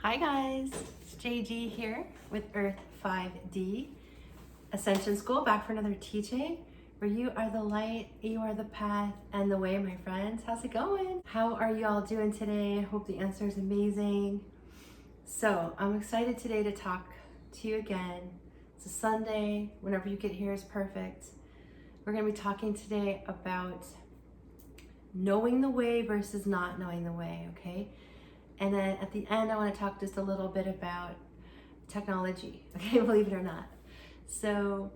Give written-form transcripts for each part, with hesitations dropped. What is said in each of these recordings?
Hi guys, it's JG here with Earth-5D, Ascension School, back for another teaching where you are the light, you are the path, and the way, my friends. How's it going? How are y'all doing today? I hope the answer is amazing. So I'm excited today to talk to you again. It's a Sunday, whenever you get here is perfect. We're gonna be talking today about knowing the way versus not knowing the way, okay? And then at the end, I want to talk just a little bit about technology, okay, believe it or not. So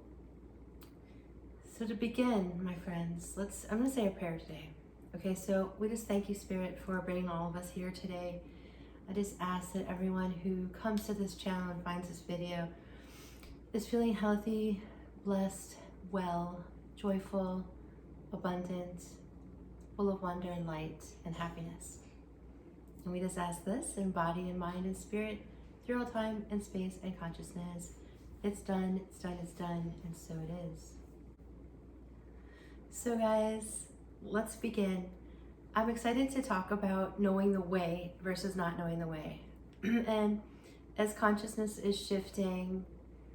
to begin, my friends, I'm going to say a prayer today. Okay, so we just thank you, Spirit, for bringing all of us here today. I just ask that everyone who comes to this channel and finds this video is feeling healthy, blessed, well, joyful, abundant, full of wonder and light and happiness. And we just ask this in body and mind and spirit through all time and space and consciousness. It's done, it's done, it's done, and so it is. So guys, let's begin. I'm excited to talk about knowing the way versus not knowing the way. And as consciousness is shifting,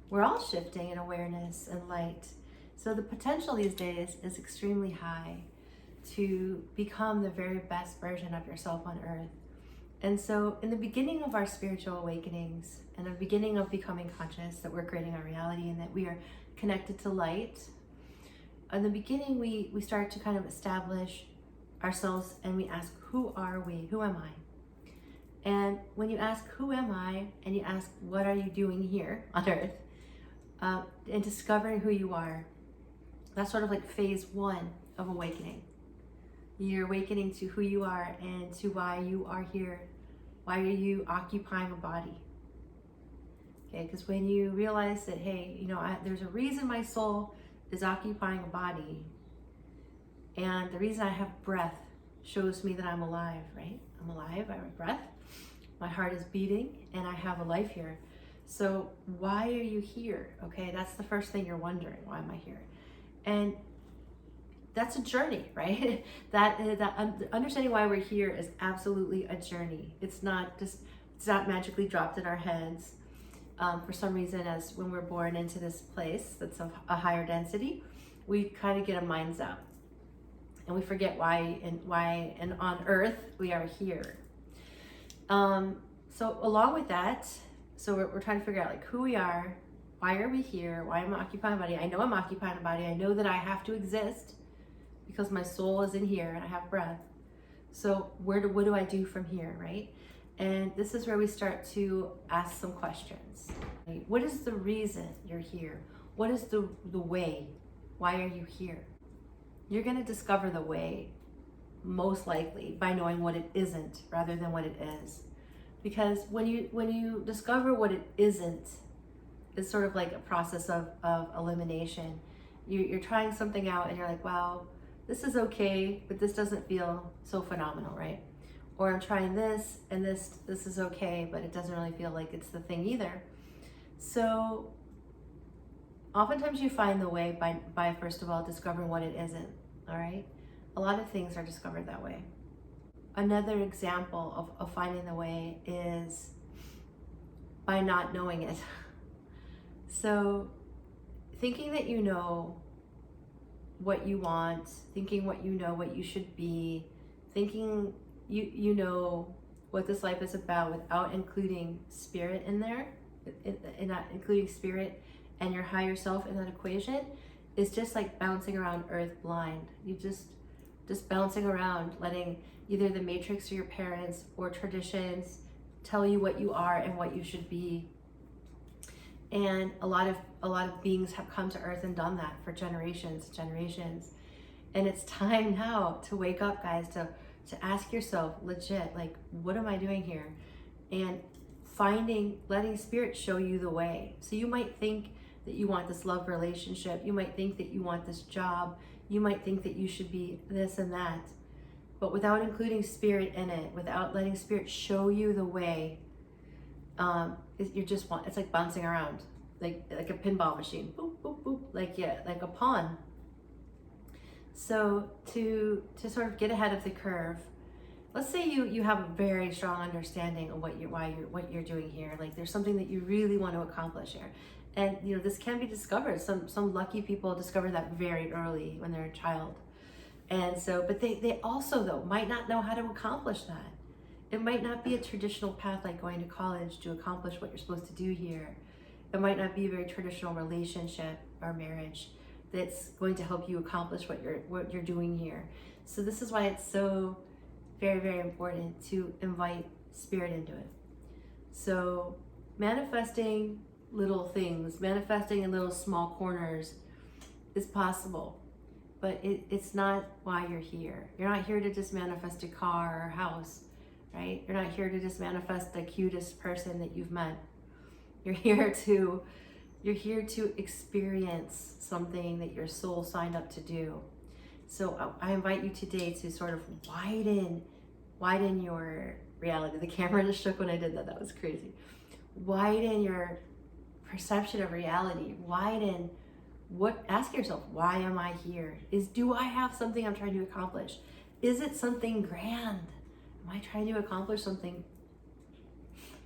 we're all shifting in awareness and light. So the potential these days is extremely high to become the very best version of yourself on earth. And so in the beginning of our spiritual awakenings and the beginning of becoming conscious that we're creating our reality and that we are connected to light, in the beginning we start to kind of establish ourselves and we ask, who are we? Who am I? And when you ask, who am I? And you ask, what are you doing here on earth? And discovering who you are, that's sort of like phase one of awakening. You're awakening to who you are and to why you are here. Why are you occupying a body? Okay, because when you realize that, hey, there's a reason my soul is occupying a body, and the reason I have breath shows me that I'm alive, right? I'm alive, I have breath, my heart is beating, and I have a life here. So why are you here? Okay, that's the first thing you're wondering. Why am I here? And that's a journey, right? Understanding why we're here is absolutely a journey. It's not magically dropped in our heads. For some reason, as when we're born into this place that's of a higher density, we kind of get a mind zap, and we forget why and on Earth we are here. So along with that, so we're trying to figure out like who we are, why are we here, why am I occupying a body? I know I'm occupying a body. I know that I have to exist because my soul is in here and I have breath. So what do I do from here, right? And this is where we start to ask some questions. Right? What is the reason you're here? What is the way? Why are you here? You're going to discover the way, most likely, by knowing what it isn't rather than what it is. Because when you discover what it isn't, it's sort of like a process of elimination. You're trying something out and you're like, wow, this is okay, but this doesn't feel so phenomenal, right? Or I'm trying this and this is okay, but it doesn't really feel like it's the thing either. So oftentimes you find the way by first of all discovering what it isn't, all right? A lot of things are discovered that way. Another example of finding the way is by not knowing it. So thinking that you know what you want, thinking what you should be, thinking you know what this life is about without including spirit in there, and not including spirit and your higher self in that equation, is just like bouncing around earth blind. You just bouncing around, letting either the matrix or your parents or traditions tell you what you are and what you should be. And a lot of beings have come to earth and done that for generations. And it's time now to wake up, guys, to ask yourself legit, like, what am I doing here? And letting spirit show you the way. So you might think that you want this love relationship. You might think that you want this job. You might think that you should be this and that. But without including spirit in it, without letting spirit show you the way, it's like bouncing around, like a pinball machine, boop, boop, boop, like a pawn. So to sort of get ahead of the curve let's say you have a very strong understanding of what you're doing here. Like there's something that you really want to accomplish here. And this can be discovered. Some lucky people discover that very early when they're a child. And so, but they also though might not know how to accomplish that. It might not be a traditional path like going to college to accomplish what you're supposed to do here. It might not be a very traditional relationship or marriage that's going to help you accomplish what you're doing here. So this is why it's so very, very important to invite spirit into it. So manifesting little things, manifesting in little small corners is possible, but it's not why you're here. You're not here to just manifest a car or a house, right? You're not here to just manifest the cutest person that you've met. You're here to experience something that your soul signed up to do. So I invite you today to sort of widen your reality. The camera just shook when I did that. That was crazy. Widen your perception of reality. Ask yourself, why am I here? Do I have something I'm trying to accomplish? Is it something grand? Am I trying to accomplish something?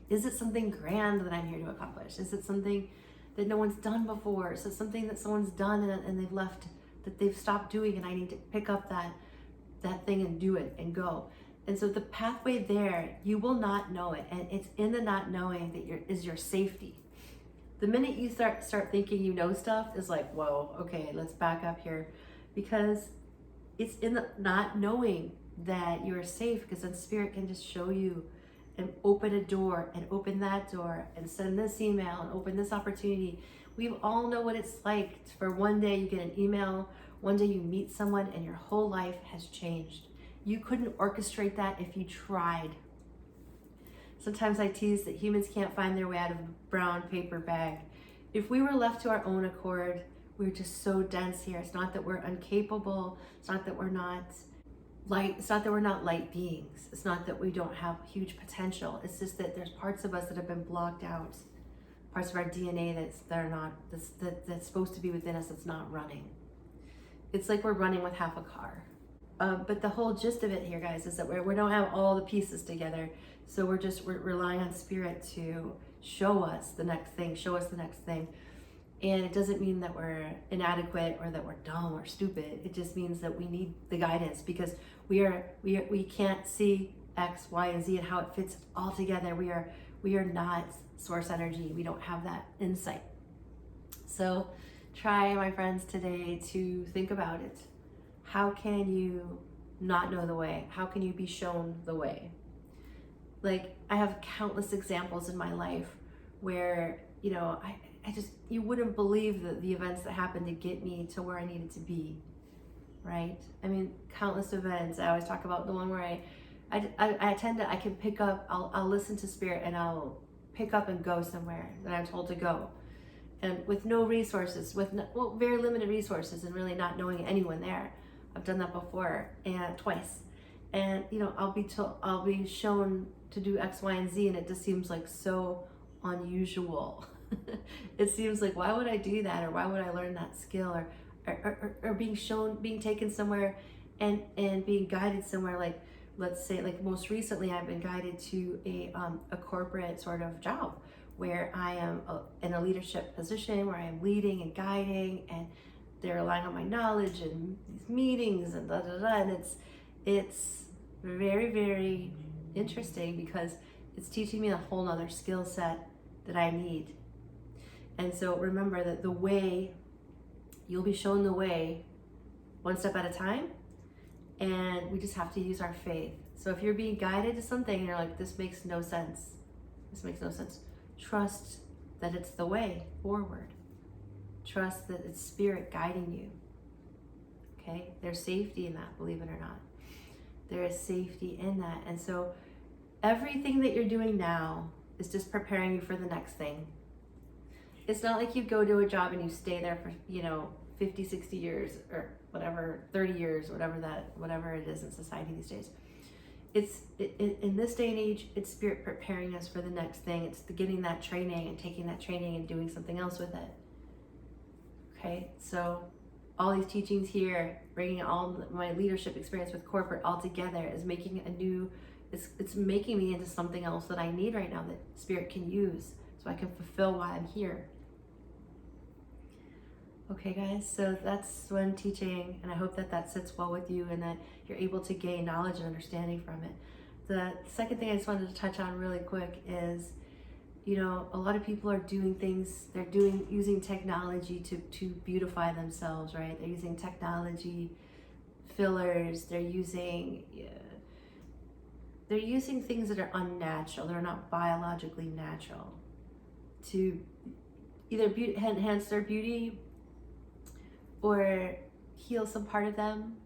Is it something grand that I'm here to accomplish? Is it something that no one's done before? Is it something that someone's done and they've left, that they've stopped doing, and I need to pick up that thing and do it and go? And so the pathway there, you will not know it. And it's in the not knowing that is your safety. The minute you start thinking you know stuff, is like, whoa, okay, let's back up here. Because it's in the not knowing that you're safe, because then spirit can just show you and open a door and open that door and send this email and open this opportunity. We all know what it's like for one day you get an email, one day you meet someone and your whole life has changed. You couldn't orchestrate that if you tried. Sometimes I tease that humans can't find their way out of a brown paper bag. If we were left to our own accord, we're just so dense here. It's not that we're incapable. It's not that we're not light. It's not that we're not light beings. It's not that we don't have huge potential. It's just that there's parts of us that have been blocked out. Parts of our DNA that's supposed to be within us that's not running. It's like we're running with half a car. But the whole gist of it here, guys, is that we don't have all the pieces together. So we're relying on spirit to show us the next thing, And it doesn't mean that we're inadequate or that we're dumb or stupid. It just means that we need the guidance, because we can't see X, Y, and Z and how it fits all together. We are not source energy. We don't have that insight. So try, my friends, today to think about it. How can you not know the way? How can you be shown the way? Like, I have countless examples in my life where, you wouldn't believe the events that happened to get me to where I needed to be, right? I mean, countless events. I always talk about the one where I can pick up, I'll listen to spirit and I'll pick up and go somewhere that I'm told to go. And with no resources, very limited resources, and really not knowing anyone there. I've done that before, and twice. And I'll be shown to do X, Y, and Z, and it just seems like so unusual. It seems like, why would I do that, or why would I learn that skill, or being taken somewhere and being guided somewhere. Like, let's say, like most recently, I've been guided to a corporate sort of job where I am in a leadership position, where I am leading and guiding, and they're relying on my knowledge and these meetings and and it's very, very interesting, because it's teaching me a whole nother skill set that I need. And so remember that the way, you'll be shown the way one step at a time, and we just have to use our faith. So if you're being guided to something and you're like, this makes no sense, trust that it's the way forward. Trust that it's spirit guiding you. Okay? There's safety in that, believe it or not. There is safety in that. And so everything that you're doing now is just preparing you for the next thing. It's not like you go to a job and you stay there for, 50, 60 years or whatever, 30 years, whatever it is in society these days. In this day and age, it's spirit preparing us for the next thing. It's getting that training and taking that training and doing something else with it. Okay, so all these teachings here, bringing all my leadership experience with corporate all together is making a new, it's making me into something else that I need right now that Spirit can use so I can fulfill why I'm here. Okay guys, so that's what I'm teaching, and I hope that that sits well with you and that you're able to gain knowledge and understanding from it. The second thing I just wanted to touch on really quick is, you know, a lot of people are doing things, using technology to beautify themselves, right? They're using technology, fillers, they're using things that are unnatural, they're not biologically natural, to either enhance their beauty or heal some part of them.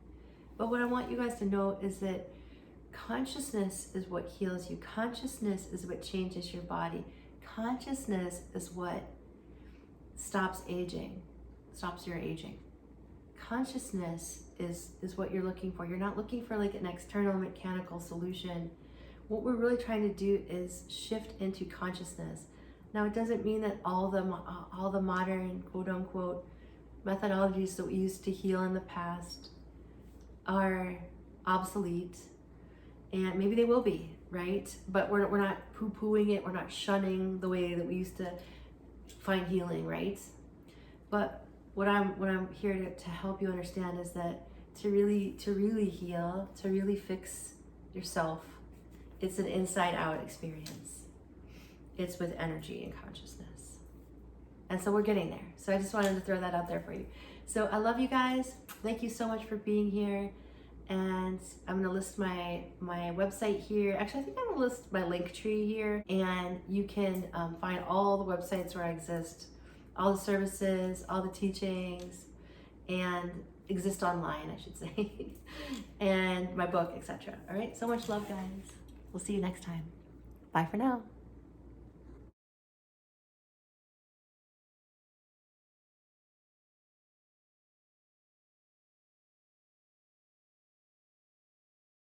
But what I want you guys to know is that consciousness is what heals you. Consciousness is what changes your body. Consciousness is what stops aging, stops your aging. Consciousness is what you're looking for. You're not looking for like an external mechanical solution. What we're really trying to do is shift into consciousness. Now, it doesn't mean that all the modern quote unquote methodologies that we used to heal in the past are obsolete, and maybe they will be, right? But we're not poo-pooing it, we're not shunning the way that we used to find healing, right? But what I'm here to help you understand is that to really heal, to really fix yourself, it's an inside out experience. It's with energy and consciousness. And so we're getting there. So I just wanted to throw that out there for you. So I love you guys. Thank you so much for being here. And I'm gonna list my website here. Actually, I think I'm gonna list my link tree here. And you can find all the websites where I exist, all the services, all the teachings, and exist online, I should say, and my book, etc. All right, so much love, guys. We'll see you next time. Bye for now.